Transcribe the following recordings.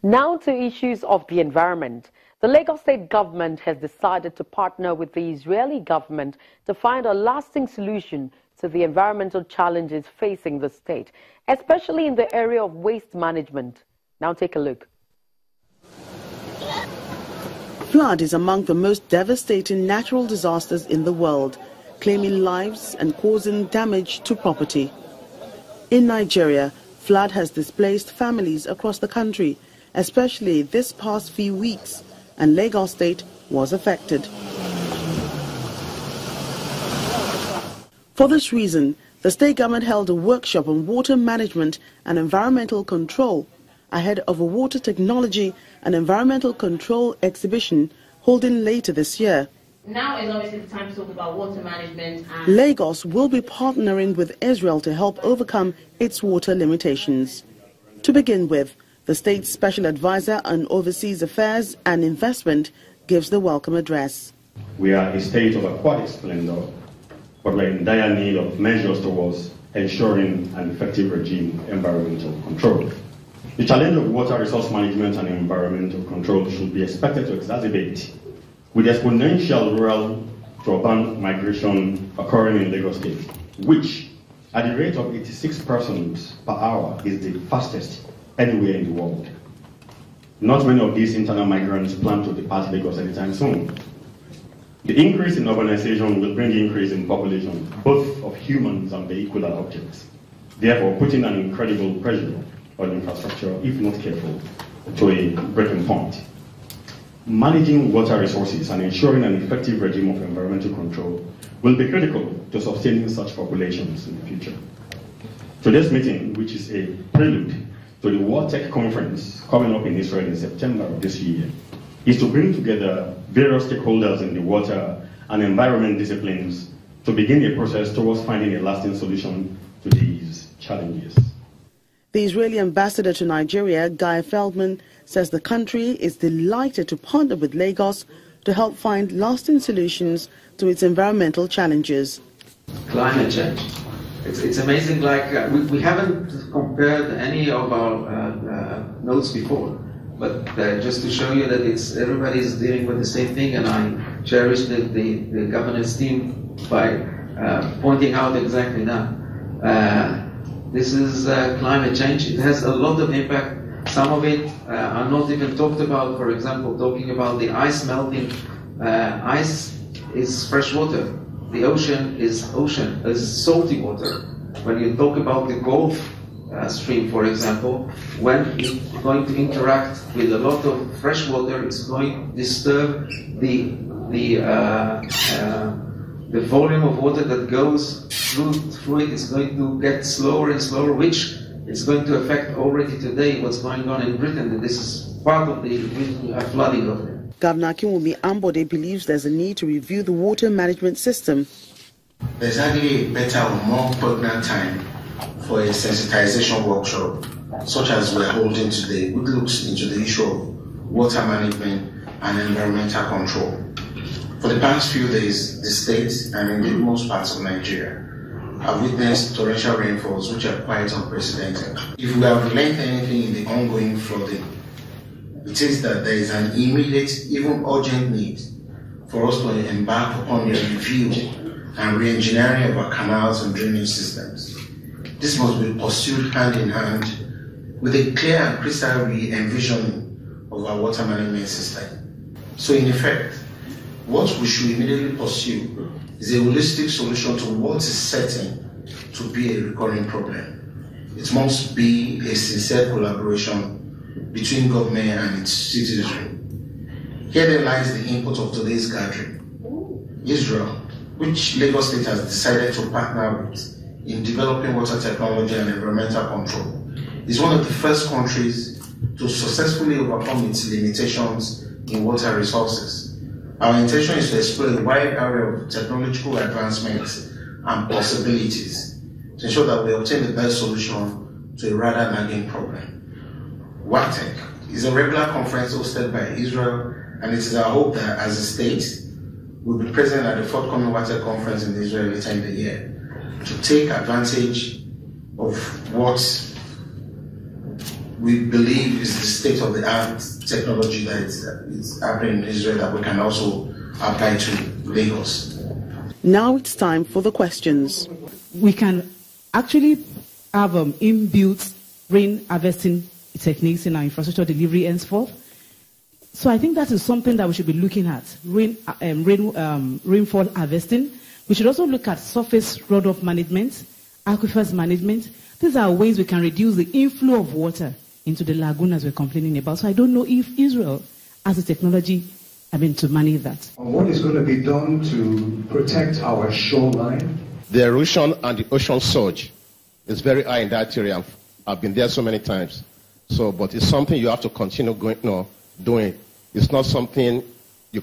Now to issues of the environment. The Lagos state government has decided to partner with the Israeli government to find a lasting solution to the environmental challenges facing the state, especially in the area of waste management. Now take a look. Flood is among the most devastating natural disasters in the world, claiming lives and causing damage to property. In Nigeria, flood has displaced families across the country, especially this past few weeks, and Lagos State was affected. For this reason, the state government held a workshop on water management and environmental control ahead of a water technology and environmental control exhibition holding later this year. Now is obviously the time to talk about water management. Lagos will be partnering with Israel to help overcome its water limitations. To begin with, the state's special advisor on overseas affairs and investment gives the welcome address. We are a state of aquatic splendor, but we're in dire need of measures towards ensuring an effective regime of environmental control. The challenge of water resource management and environmental control should be expected to exacerbate with exponential rural to urban migration occurring in Lagos State, which at the rate of 86 persons per hour is the fastest anywhere in the world. Not many of these internal migrants plan to depart Lagos anytime soon. The increase in urbanization will bring increase in population, both of humans and vehicular objects, therefore putting an incredible pressure on infrastructure, if not careful, to a breaking point. Managing water resources and ensuring an effective regime of environmental control will be critical to sustaining such populations in the future. Today's meeting, which is a prelude to the World Tech Conference coming up in Israel in September of this year, is to bring together various stakeholders in the water and environment disciplines to begin a process towards finding a lasting solution to these challenges. The Israeli ambassador to Nigeria, Guy Feldman, says the country is delighted to partner with Lagos to help find lasting solutions to its environmental challenges. Climate change. It's amazing, we haven't compared any of our notes before, but just to show you that everybody is dealing with the same thing, and I cherish the governance team by pointing out exactly that. This is climate change. It has a lot of impact. Some of it are not even talked about. For example, talking about the ice melting. Ice is fresh water. The ocean is salty water. When you talk about the Gulf Stream, for example, when it's going to interact with a lot of fresh water, it's going to disturb the volume of water that goes through it is going to get slower and slower, which is going to affect already today what's going on in Britain. And this is part of the flooding of it. Governor Akinwumi Ambode believes there's a need to review the water management system. There's hardly a better or more pertinent time for a sensitization workshop, such as we're holding today, which looks into the issue of water management and environmental control. For the past few days, the state, and indeed most parts of Nigeria, have witnessed torrential rainfalls which are quite unprecedented. If we have learned anything in the ongoing flooding, it is that there is an immediate, even urgent need for us to embark upon a review and re-engineering of our canals and drainage systems. This must be pursued hand in hand with a clear and crystal re-envisioning of our water management system. So in effect, what we should immediately pursue is a holistic solution to what is certain to be a recurring problem. It must be a sincere collaboration between government and its citizenry. Here lies the input of today's gathering. Israel, which Lagos State has decided to partner with in developing water technology and environmental control, is one of the first countries to successfully overcome its limitations in water resources. Our intention is to explore a wide area of technological advancements and possibilities to ensure that we obtain the best solution to a rather nagging problem. WATEC is a regular conference hosted by Israel, and it is our hope that as a state, we'll be present at the forthcoming WATEC conference in Israel later in the year to take advantage of what we believe is the state-of-the-art technology that is happening in Israel that we can also apply to Lagos. Now it's time for the questions. We can actually have inbuilt rain harvesting techniques in our infrastructure delivery henceforth. So I think that is something that we should be looking at, rainfall harvesting. We should also look at surface runoff management, aquifers management. These are ways we can reduce the inflow of water into the lagoon as we're complaining about. So I don't know if Israel has the technology, to manage that. What is going to be done to protect our shoreline? The erosion and the ocean surge is very high in that area. I've been there so many times. But it's something you have to continue doing. It's not something you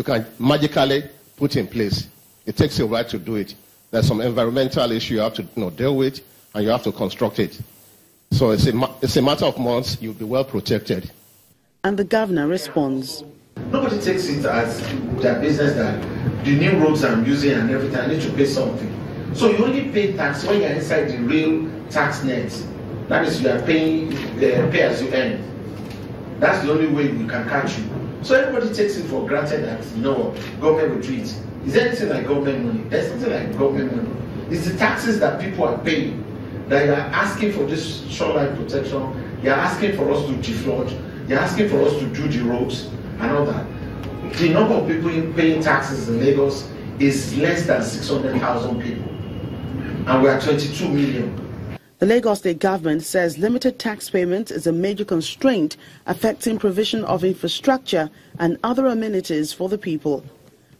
can magically put in place. It takes a while to do it. There's some environmental issue you have to deal with, and you have to construct it. So it's a matter of months. You'll be well protected. And the governor responds. Nobody takes it as their business that the new roads I'm using and everything, I need to pay something. So you only pay tax when you're inside the real tax net. That is, you are paying pay as you earn. That's the only way we can catch you. So everybody takes it for granted that, government will do it. Is there anything like government money? There's something like government money. It's the taxes that people are paying, that you are asking for this shoreline protection, you're asking for us to deflood, you're asking for us to do the roads and all that. The number of people paying taxes in Lagos is less than 600,000 people. And we are 22 million. The Lagos State government says limited tax payment is a major constraint affecting provision of infrastructure and other amenities for the people.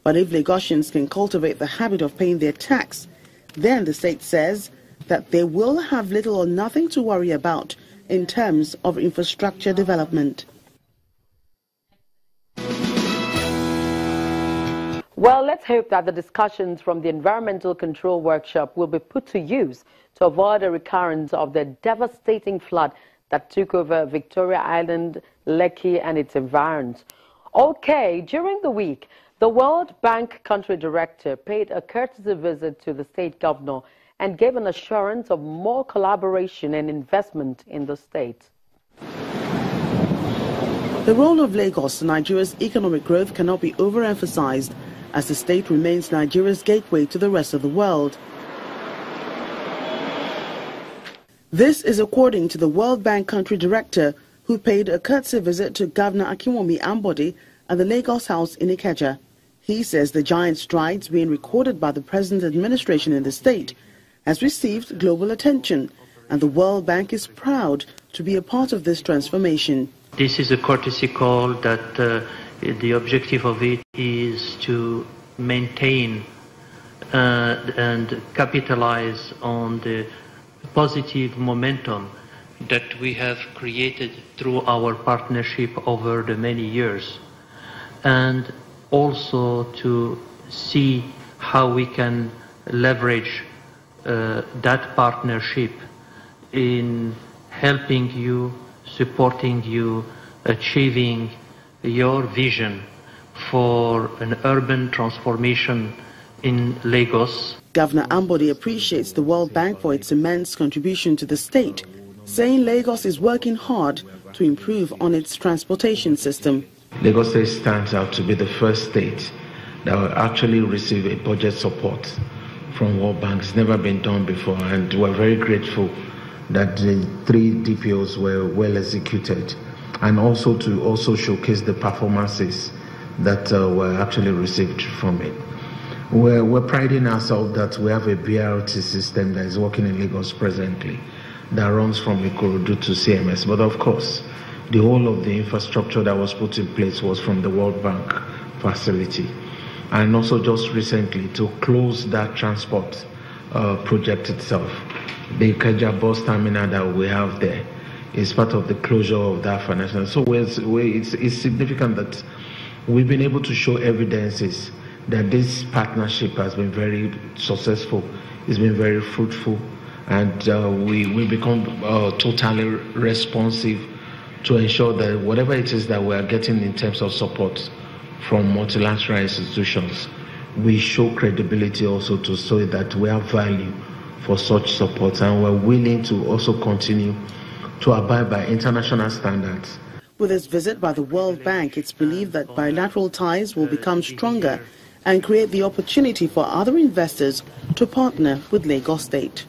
But if Lagosians can cultivate the habit of paying their tax, then the state says that they will have little or nothing to worry about in terms of infrastructure development. Well, let's hope that the discussions from the Environmental Control Workshop will be put to use to avoid a recurrence of the devastating flood that took over Victoria Island, Lekki and its environs. Okay, during the week, the World Bank country director paid a courtesy visit to the state governor and gave an assurance of more collaboration and investment in the state. The role of Lagos in Nigeria's economic growth cannot be overemphasized, as the state remains Nigeria's gateway to the rest of the world. This is according to the World Bank country director, who paid a courtesy visit to Governor Akinwumi Ambode at the Lagos House in Ikeja. He says the giant strides being recorded by the present administration in the state has received global attention, and the World Bank is proud to be a part of this transformation. This is a courtesy call that the objective of it is to maintain and capitalize on the positive momentum that we have created through our partnership over the many years, and also to see how we can leverage that partnership in helping you, supporting you, achieving your vision for an urban transformation in Lagos. Governor Ambode appreciates the World Bank for its immense contribution to the state, saying Lagos is working hard to improve on its transportation system. Lagos State stands out to be the first state that will actually receive a budget support from World Bank. It's never been done before, and we're very grateful that the 3 DPOs were well executed, and also to showcase the performances that were actually received from it. We're priding ourselves that we have a BRT system that is working in Lagos presently, that runs from Ikorodu to CMS. But of course, the whole of the infrastructure that was put in place was from the World Bank facility. And also just recently, to close that transport project itself, the Ikeja bus terminal that we have there is part of the closure of that financial. So it's significant that we've been able to show evidences that this partnership has been very successful, it's been very fruitful, and we become totally responsive to ensure that whatever it is that we are getting in terms of support from multilateral institutions, we show credibility also to show that we have value for such support, and we're willing to also continue to abide by international standards. With this visit by the World Bank, it's believed that bilateral ties will become stronger and create the opportunity for other investors to partner with Lagos State.